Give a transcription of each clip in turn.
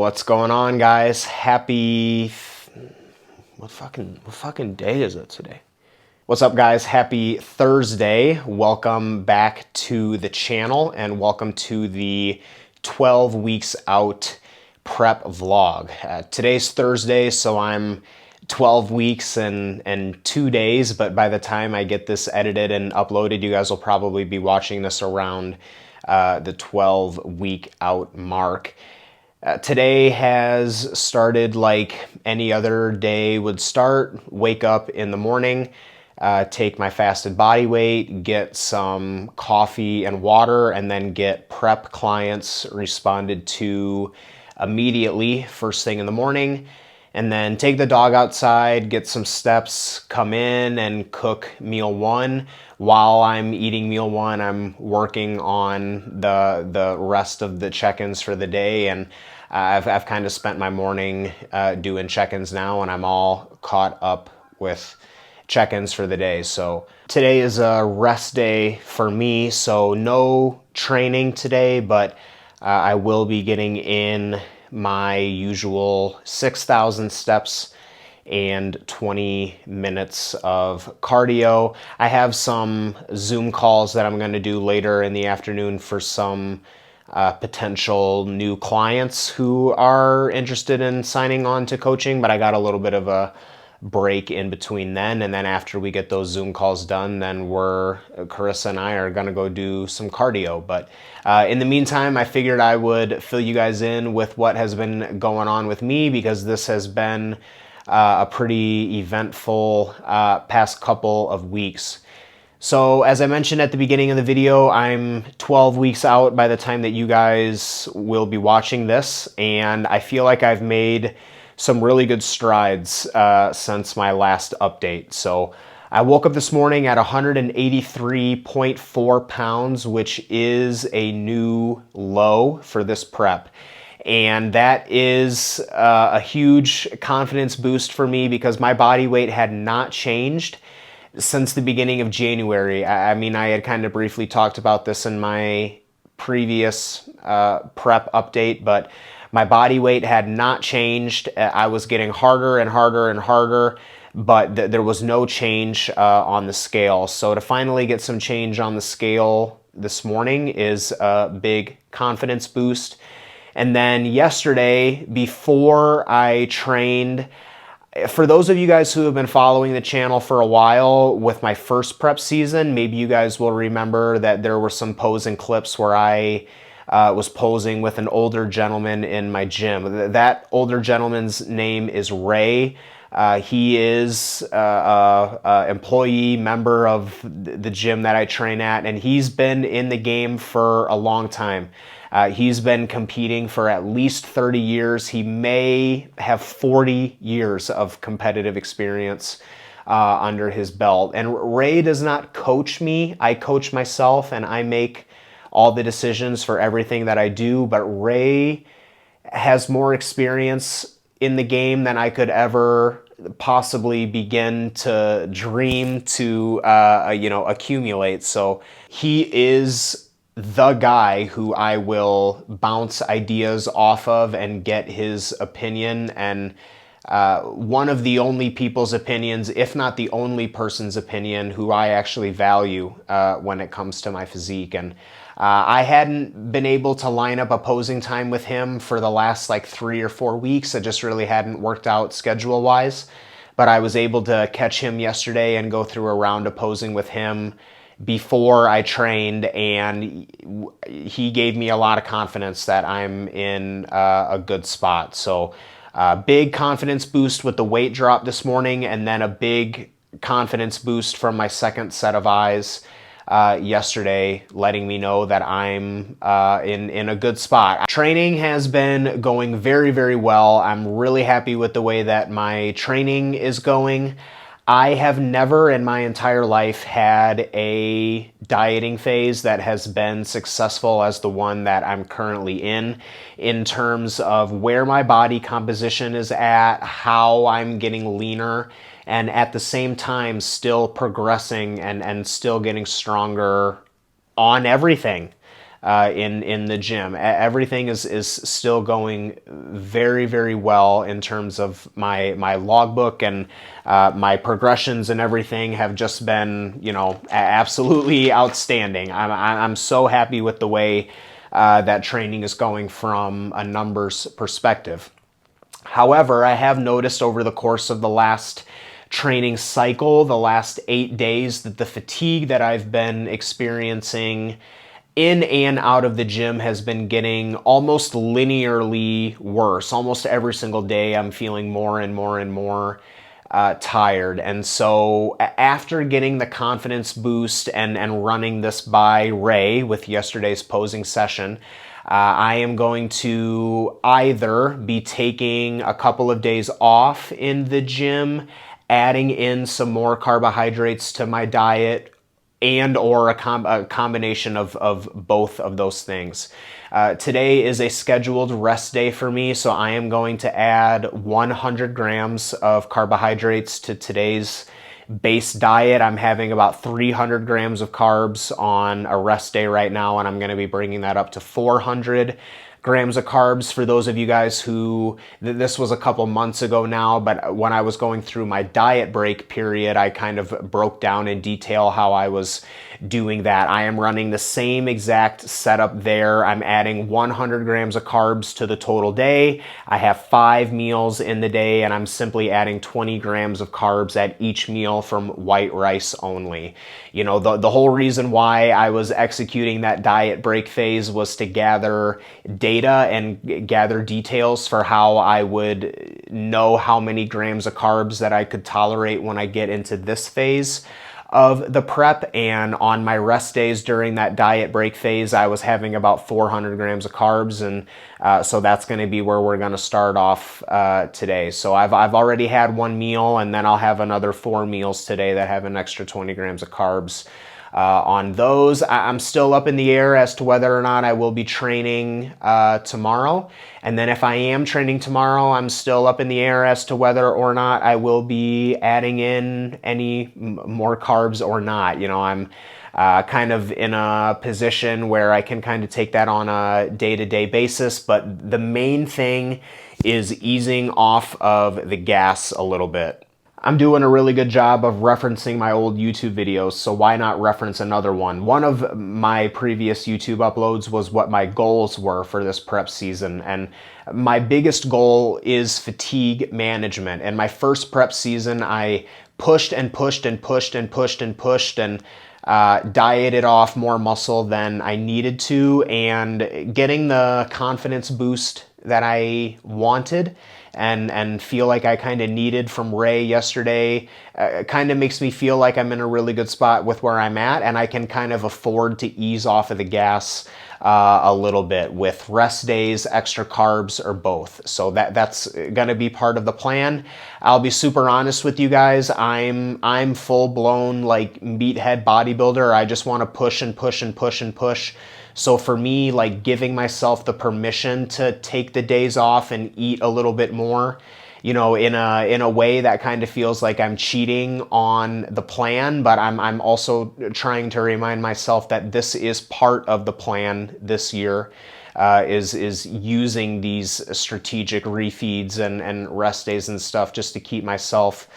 What's going on, guys? What fucking day is it today? What's up, guys? Happy Thursday. Welcome back to the channel and welcome to the 12 weeks out prep vlog. Today's Thursday, so I'm 12 weeks and 2 days, but by the time I get this edited and uploaded, you guys will probably be watching this around the 12-week out mark. Today has started like any other day would start. Wake up in the morning, take my fasted body weight, get some coffee and water, and then get prep clients responded to immediately first thing in the morning. And then take the dog outside, get some steps, come in and cook meal one. While I'm eating meal one, I'm working on the rest of the check-ins for the day. And I've kind of spent my morning doing check-ins now, and I'm all caught up with check-ins for the day. So today is a rest day for me, so no training today, but I will be getting in my usual 6,000 steps and 20 minutes of cardio. I have some Zoom calls that I'm going to do later in the afternoon for some potential new clients who are interested in signing on to coaching, but I got a little bit of a break in between then, and then after we get those Zoom calls done, then Carissa and I are gonna go do some cardio. But in the meantime, I figured I would fill you guys in with what has been going on with me, because this has been a pretty eventful past couple of weeks. So as I mentioned at the beginning of the video, I'm 12 weeks out by the time that you guys will be watching this, and I feel like I've made some really good strides since my last update. So I woke up this morning at 183.4 pounds, which is a new low for this prep. And that is a huge confidence boost for me, because my body weight had not changed since the beginning of January. I mean, I had kind of briefly talked about this in my previous prep update, but my body weight had not changed. I was getting harder and harder and harder, but there was no change on the scale. So to finally get some change on the scale this morning is a big confidence boost. And then yesterday, before I trained, for those of you guys who have been following the channel for a while, with my first prep season, maybe you guys will remember that there were some posing clips where I was posing with an older gentleman in my gym. That older gentleman's name is Ray. He is an employee member of the gym that I train at, and he's been in the game for a long time. He's been competing for at least 30 years. He may have 40 years of competitive experience under his belt. And Ray does not coach me. I coach myself, and I make all the decisions for everything that I do. But Ray has more experience in the game than I could ever possibly begin to dream to accumulate. So he is the guy who I will bounce ideas off of and get his opinion, and one of the only people's opinions, if not the only person's opinion, who I actually value when it comes to my physique. And I hadn't been able to line up a posing time with him for the last like 3 or 4 weeks. It just really hadn't worked out schedule-wise, but I was able to catch him yesterday and go through a round of posing with him before I trained, and he gave me a lot of confidence that I'm in a good spot. So big confidence boost with the weight drop this morning, and then a big confidence boost from my second set of eyes yesterday, letting me know that I'm in a good spot. Training has been going very, very well. I'm really happy with the way that my training is going. I have never in my entire life had a dieting phase that has been successful as the one that I'm currently in terms of where my body composition is at, how I'm getting leaner, and at the same time still progressing and still getting stronger on everything. in the gym. Everything is still going very, very well in terms of my logbook, and my progressions and everything have just been, you know, absolutely outstanding. I'm so happy with the way that training is going from a numbers perspective. However, I have noticed over the course of the last training cycle, the last 8 days, that the fatigue that I've been experiencing in and out of the gym has been getting almost linearly worse. Almost every single day, I'm feeling more and more and more tired. And so after getting the confidence boost and running this by Ray with yesterday's posing session, I am going to either be taking a couple of days off in the gym, adding in some more carbohydrates to my diet, and or a combination of both of those things. Today is a scheduled rest day for me, so I am going to add 100 grams of carbohydrates to today's base diet. I'm having about 300 grams of carbs on a rest day right now, and I'm going to be bringing that up to 400 grams of carbs. For those of you guys who, this was a couple months ago now, but when I was going through my diet break period, I kind of broke down in detail how I was doing that. I am running the same exact setup there. I'm adding 100 grams of carbs to the total day. I have 5 meals in the day, and I'm simply adding 20 grams of carbs at each meal from white rice only. You know, the whole reason why I was executing that diet break phase was to gather data and gather details for how I would know how many grams of carbs that I could tolerate when I get into this phase of the prep. And on my rest days during that diet break phase, I was having about 400 grams of carbs, and so that's going to be where we're going to start off today. So I've already had 1 meal, and then I'll have another 4 meals today that have an extra 20 grams of carbs. On those, I'm still up in the air as to whether or not I will be training tomorrow. And then if I am training tomorrow, I'm still up in the air as to whether or not I will be adding in any more carbs or not. You know, I'm kind of in a position where I can kind of take that on a day-to-day basis, but the main thing is easing off of the gas a little bit. I'm doing a really good job of referencing my old YouTube videos, so why not reference another one? One of my previous YouTube uploads was what my goals were for this prep season, and my biggest goal is fatigue management. And my first prep season, I pushed and pushed and pushed and pushed and pushed and dieted off more muscle than I needed to, and getting the confidence boost that I wanted and feel like I kind of needed from Ray yesterday kind of makes me feel like I'm in a really good spot with where I'm at, and I can kind of afford to ease off of the gas a little bit with rest days, extra carbs, or both. So that's going to be part of the plan. I'll be super honest with you guys. I'm full blown like meathead bodybuilder. I just want to push and push and push and push. So for me, like giving myself the permission to take the days off and eat a little bit more, you know, in a way that kind of feels like I'm cheating on the plan, but I'm also trying to remind myself that this is part of the plan this year, is using these strategic refeeds and rest days and stuff just to keep myself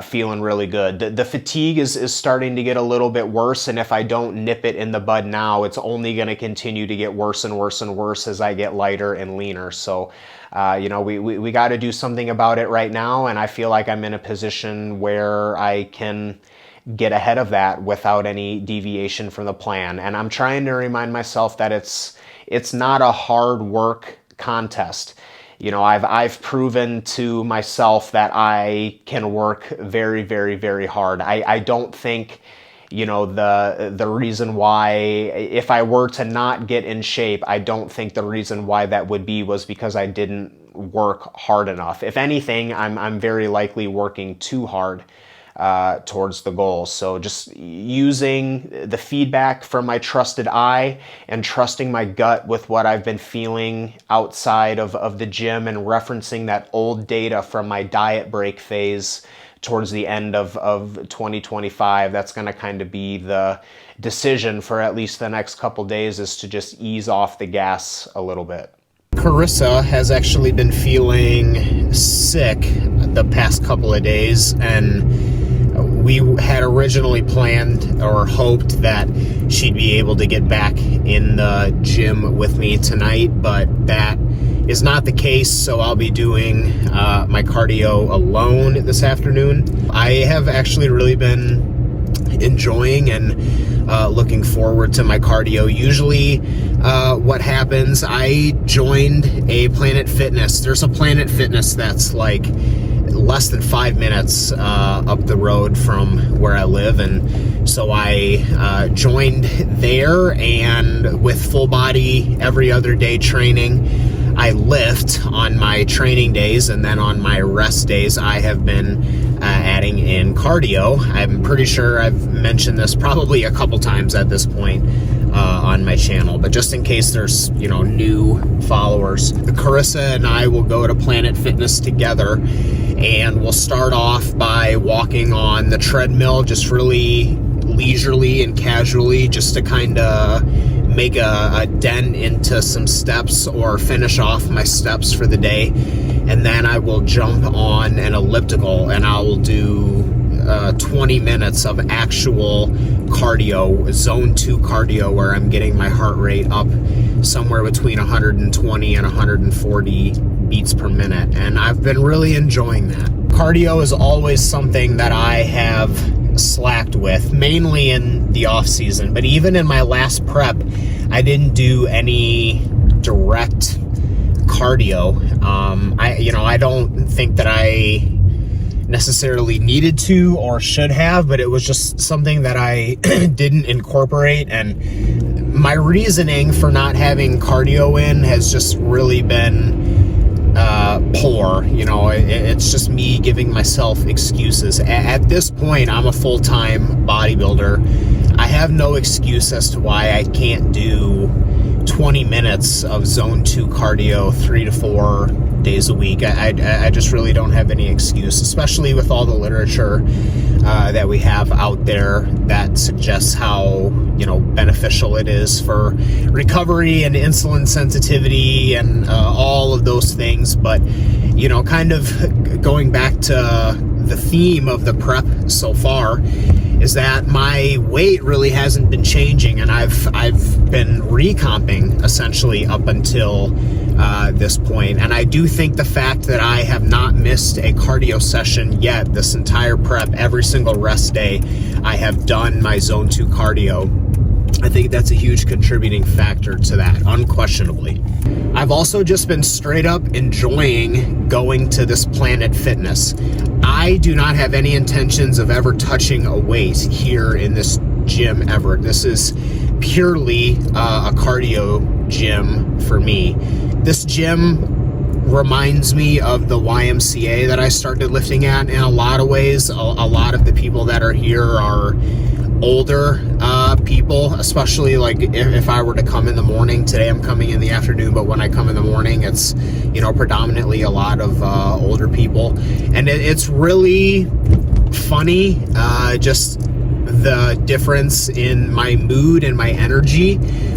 feeling really good. The fatigue is starting to get a little bit worse, and if I don't nip it in the bud now, it's only going to continue to get worse and worse and worse as I get lighter and leaner. So, you know, we got to do something about it right now, and I feel like I'm in a position where I can get ahead of that without any deviation from the plan. And I'm trying to remind myself that it's not a hard work contest. You know, I've proven to myself that I can work very, very, very hard. I don't think, you know, the reason why, if I were to not get in shape, I don't think the reason why that would be was because I didn't work hard enough. If anything, I'm very likely working too hard towards the goal. So just using the feedback from my trusted eye and trusting my gut with what I've been feeling outside of the gym, and referencing that old data from my diet break phase towards the end of 2025. That's going to kind of be the decision for at least the next couple days, is to just ease off the gas a little bit. Carissa has actually been feeling sick the past couple of days, and we had originally planned or hoped that she'd be able to get back in the gym with me tonight, but that is not the case, so I'll be doing my cardio alone this afternoon. I have actually really been enjoying and looking forward to my cardio. Usually what happens, I joined a Planet Fitness. There's a Planet Fitness that's like less than 5 minutes up the road from where I live, and so I joined there, and with full body every other day training, I lift on my training days, and then on my rest days I have been adding in cardio. I'm pretty sure I've mentioned this probably a couple times at this point on my channel, but just in case there's, new followers, Carissa and I will go to Planet Fitness together, and we'll start off by walking on the treadmill, just really leisurely and casually, just to kind of make a dent into some steps or finish off my steps for the day. And then I will jump on an elliptical, and I will do 20 minutes of actual cardio, zone 2 cardio, where I'm getting my heart rate up somewhere between 120 and 140 beats per minute, and I've been really enjoying that. Cardio is always something that I have slacked with, mainly in the off season, but even in my last prep, I didn't do any direct cardio. I don't think that I necessarily needed to or should have, but it was just something that I didn't incorporate, and my reasoning for not having cardio in has just really been poor. It's just me giving myself excuses. At this point, I'm a full-time bodybuilder. I have no excuse as to why I can't do 20 minutes of zone 2 cardio 3 to 4 days a week. I just really don't have any excuse, especially with all the literature that we have out there that suggests how beneficial it is for recovery and insulin sensitivity and all of those things. But kind of going back to the theme of the prep so far, is that my weight really hasn't been changing, and I've been recomping essentially up until this point. And I do think the fact that I have not missed a cardio session yet this entire prep, every single rest day I have done my zone 2 cardio, I think that's a huge contributing factor to that, unquestionably. I've also just been straight up enjoying going to this Planet Fitness. I do not have any intentions of ever touching a weight here in this gym ever. This is purely a cardio gym for me. This gym reminds me of the YMCA that I started lifting at in a lot of ways. A lot of the people that are here are older people, especially like if I were to come in the morning. Today I'm coming in the afternoon, but when I come in the morning, it's predominantly a lot of older people, and it's really funny just the difference in my mood and my energy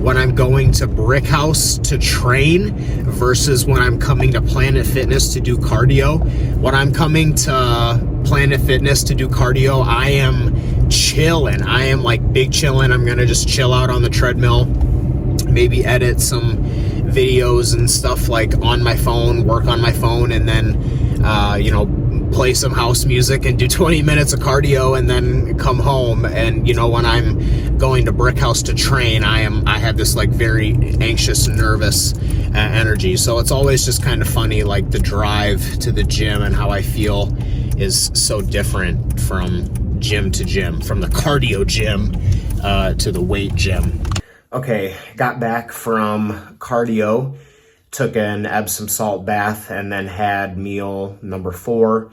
when I'm going to Brick House to train versus when I'm coming to Planet Fitness to do cardio. When I'm coming to Planet Fitness to do cardio, I am chilling. I am like big chilling. I'm gonna just chill out on the treadmill, maybe edit some videos and stuff like on my phone, work on my phone, and then play some house music and do 20 minutes of cardio and then come home. And when I'm going to Brick House to train, I have this like very anxious, nervous energy. So it's always just kind of funny, like the drive to the gym and how I feel is so different from gym to gym, from the cardio gym to the weight gym. Okay, got back from cardio, took an Epsom salt bath, and then had meal number 4.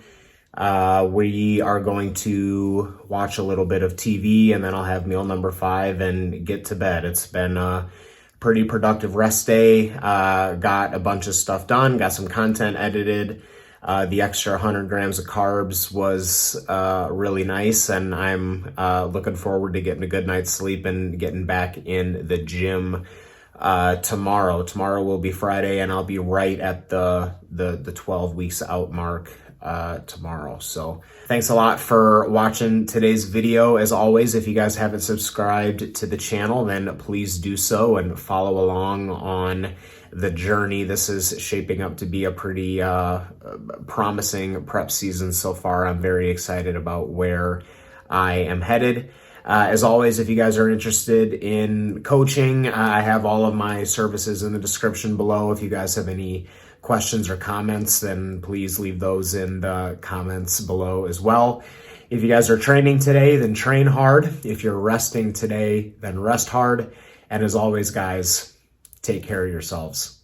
We are going to watch a little bit of TV, and then I'll have meal number 5 and get to bed. It's been a pretty productive rest day. Got a bunch of stuff done, got some content edited, The extra 100 grams of carbs was really nice, and I'm looking forward to getting a good night's sleep and getting back in the gym tomorrow. Tomorrow will be Friday, and I'll be right at the 12 weeks out mark tomorrow. So thanks a lot for watching today's video. As always, if you guys haven't subscribed to the channel, then please do so and follow along on the journey. This is shaping up to be a pretty promising prep season so far. I'm very excited about where I am headed. As always, if you guys are interested in coaching, I have all of my services in the description below. If you guys have any questions or comments, then please leave those in the comments below as well. If you guys are training today, then train hard. If you're resting today, then rest hard. And as always, guys, take care of yourselves.